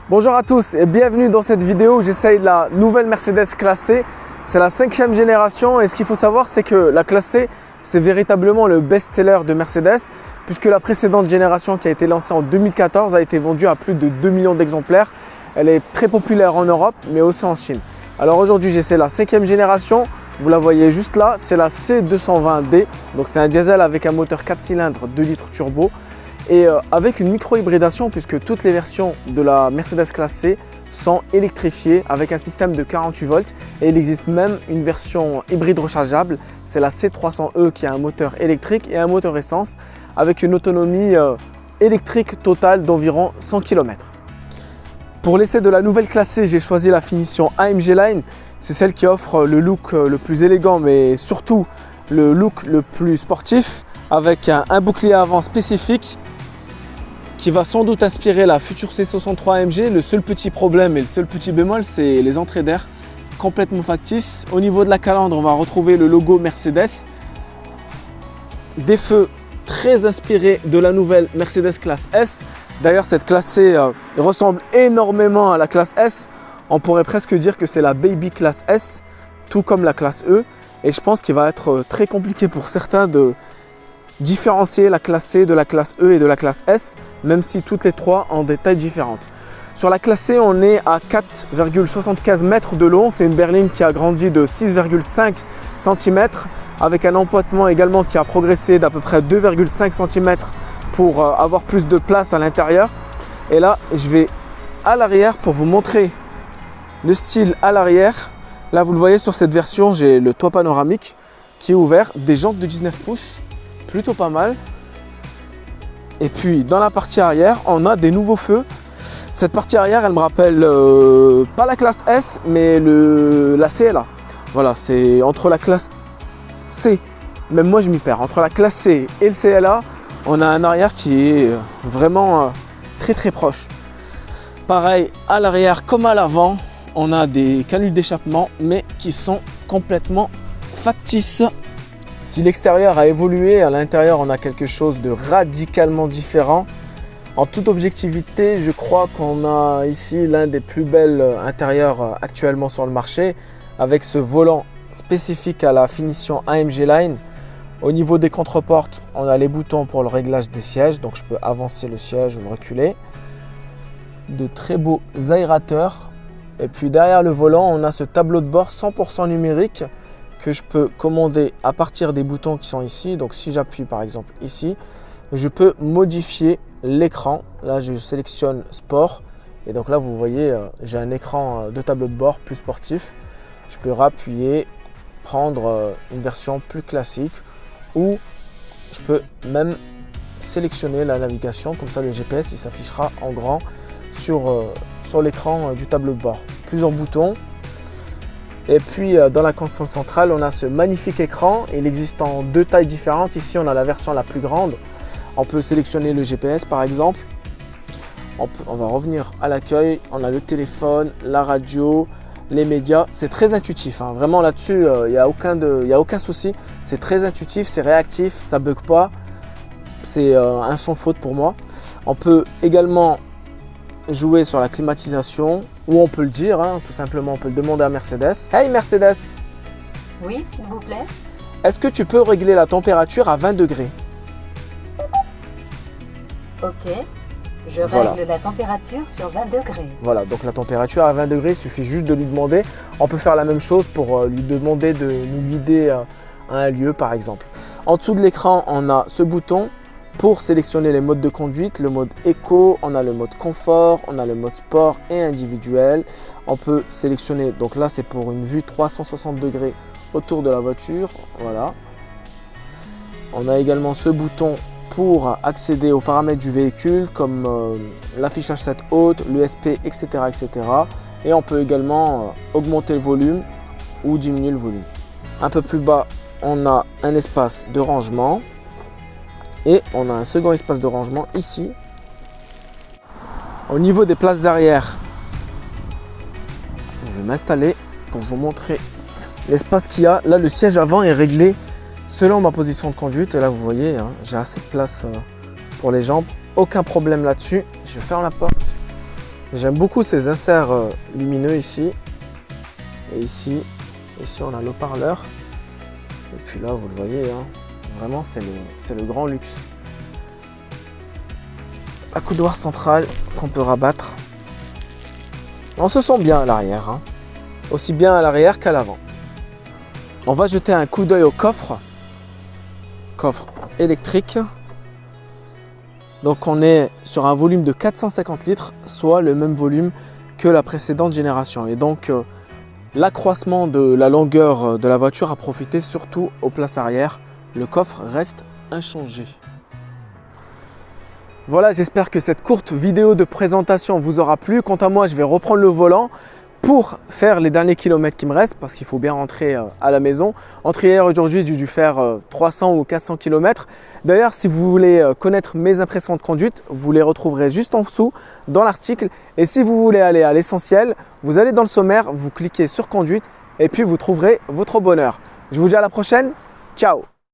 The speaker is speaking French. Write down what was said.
Bonjour à tous et bienvenue dans cette vidéo où j'essaye la nouvelle Mercedes classe C. C'est la 5e génération et ce qu'il faut savoir c'est que la classe C c'est véritablement le best-seller de Mercedes puisque la précédente génération qui a été lancée en 2014 a été vendue à plus de 2 millions d'exemplaires. Elle est très populaire en Europe mais aussi en Chine. Alors aujourd'hui j'essaie la 5e génération, vous la voyez juste là, c'est la C220D. Donc c'est un diesel avec un moteur 4 cylindres 2 litres turbo. Et avec une micro-hybridation puisque toutes les versions de la Mercedes classe C sont électrifiées avec un système de 48 volts et il existe même une version hybride rechargeable, c'est la C300E qui a un moteur électrique et un moteur essence avec une autonomie électrique totale d'environ 100 km. Pour l'essai de la nouvelle classe C, j'ai choisi la finition AMG Line, c'est celle qui offre le look le plus élégant mais surtout le look le plus sportif avec un bouclier avant spécifique qui va sans doute inspirer la future C63 AMG. Le seul petit problème et le seul petit bémol, c'est les entrées d'air complètement factices. Au niveau de la calandre, on va retrouver le logo Mercedes. Des feux très inspirés de la nouvelle Mercedes classe S. D'ailleurs, cette classe C ressemble énormément à la classe S. On pourrait presque dire que c'est la baby classe S, tout comme la classe E. Et je pense qu'il va être très compliqué pour certains de différencier la classe C de la classe E et de la classe S, même si toutes les trois ont des tailles différentes. Sur la classe C, on est à 4,75 mètres de long. C'est une berline qui a grandi de 6,5 cm avec un emboîtement également qui a progressé d'à peu près 2,5 cm pour avoir plus de place à l'intérieur. Et là, je vais à l'arrière pour vous montrer le style à l'arrière. Là, vous le voyez sur cette version, j'ai le toit panoramique qui est ouvert, des jantes de 19 pouces. Plutôt pas mal. Et puis dans la partie arrière, on a des nouveaux feux. Cette partie arrière, elle me rappelle pas la classe S, mais la CLA. Voilà, c'est entre la classe C, même moi je m'y perds, entre la classe C et le CLA, on a un arrière qui est vraiment très très proche. Pareil, à l'arrière comme à l'avant, on a des canules d'échappement, mais qui sont complètement factices. Si l'extérieur a évolué, à l'intérieur on a quelque chose de radicalement différent. En toute objectivité, je crois qu'on a ici l'un des plus belles intérieurs actuellement sur le marché avec ce volant spécifique à la finition AMG Line. Au niveau des contreportes, on a les boutons pour le réglage des sièges, donc je peux avancer le siège ou le reculer. De très beaux aérateurs. Et puis derrière le volant, on a ce tableau de bord 100% numérique que je peux commander à partir des boutons qui sont ici. Donc si j'appuie par exemple ici, je peux modifier l'écran. Là je sélectionne sport et donc là vous voyez j'ai un écran de tableau de bord plus sportif. Je peux rappuyer, prendre une version plus classique ou je peux même sélectionner la navigation, comme ça le GPS il s'affichera en grand sur l'écran du tableau de bord. Plusieurs boutons. Et puis dans la console centrale, on a ce magnifique écran. Il existe en deux tailles différentes. Ici, on a la version la plus grande. On peut sélectionner le GPS par exemple. On va revenir à l'accueil. On a le téléphone, la radio, les médias. C'est très intuitif. Hein. Vraiment là-dessus, il n'y a aucun souci. C'est très intuitif, c'est réactif, ça ne bug pas. C'est un sans faute pour moi. On peut également jouer sur la climatisation ou on peut le dire, hein, tout simplement on peut le demander à Mercedes. Hey Mercedes! Oui, s'il vous plaît. Est-ce que tu peux régler la température à 20 degrés? Ok, je règle la température sur 20 degrés. Voilà, donc la température à 20 degrés, il suffit juste de lui demander. On peut faire la même chose pour lui demander de nous guider à un lieu par exemple. En dessous de l'écran, on a ce bouton pour sélectionner les modes de conduite, le mode éco, on a le mode confort, on a le mode sport et individuel. On peut sélectionner, donc là c'est pour une vue 360 degrés autour de la voiture, voilà. On a également ce bouton pour accéder aux paramètres du véhicule comme l'affichage tête haute, l'USP, etc., etc. Et on peut également augmenter le volume ou diminuer le volume. Un peu plus bas, on a un espace de rangement. Et on a un second espace de rangement ici. Au niveau des places d'arrière, je vais m'installer pour vous montrer l'espace qu'il y a. Là, le siège avant est réglé selon ma position de conduite. Et là, vous voyez, hein, j'ai assez de place pour les jambes. aucun problème là-dessus. Je ferme la porte. J'aime beaucoup ces inserts lumineux ici. Et ici on a l'haut-parleur. Et puis là, vous le voyez, hein, vraiment c'est le grand luxe. Accoudoir central qu'on peut rabattre. On se sent bien à l'arrière, hein, aussi bien à l'arrière qu'à l'avant. On va jeter un coup d'œil au coffre électrique. Donc on est sur un volume de 450 litres, soit le même volume que la précédente génération. Et donc l'accroissement de la longueur de la voiture a profité surtout aux places arrière. Le coffre reste inchangé. Voilà, j'espère que cette courte vidéo de présentation vous aura plu. Quant à moi, je vais reprendre le volant pour faire les derniers kilomètres qui me restent parce qu'il faut bien rentrer à la maison. Entre hier et aujourd'hui, j'ai dû faire 300 ou 400 km. D'ailleurs, si vous voulez connaître mes impressions de conduite, vous les retrouverez juste en dessous dans l'article. Et si vous voulez aller à l'essentiel, vous allez dans le sommaire, vous cliquez sur conduite et puis vous trouverez votre bonheur. Je vous dis à la prochaine. Ciao!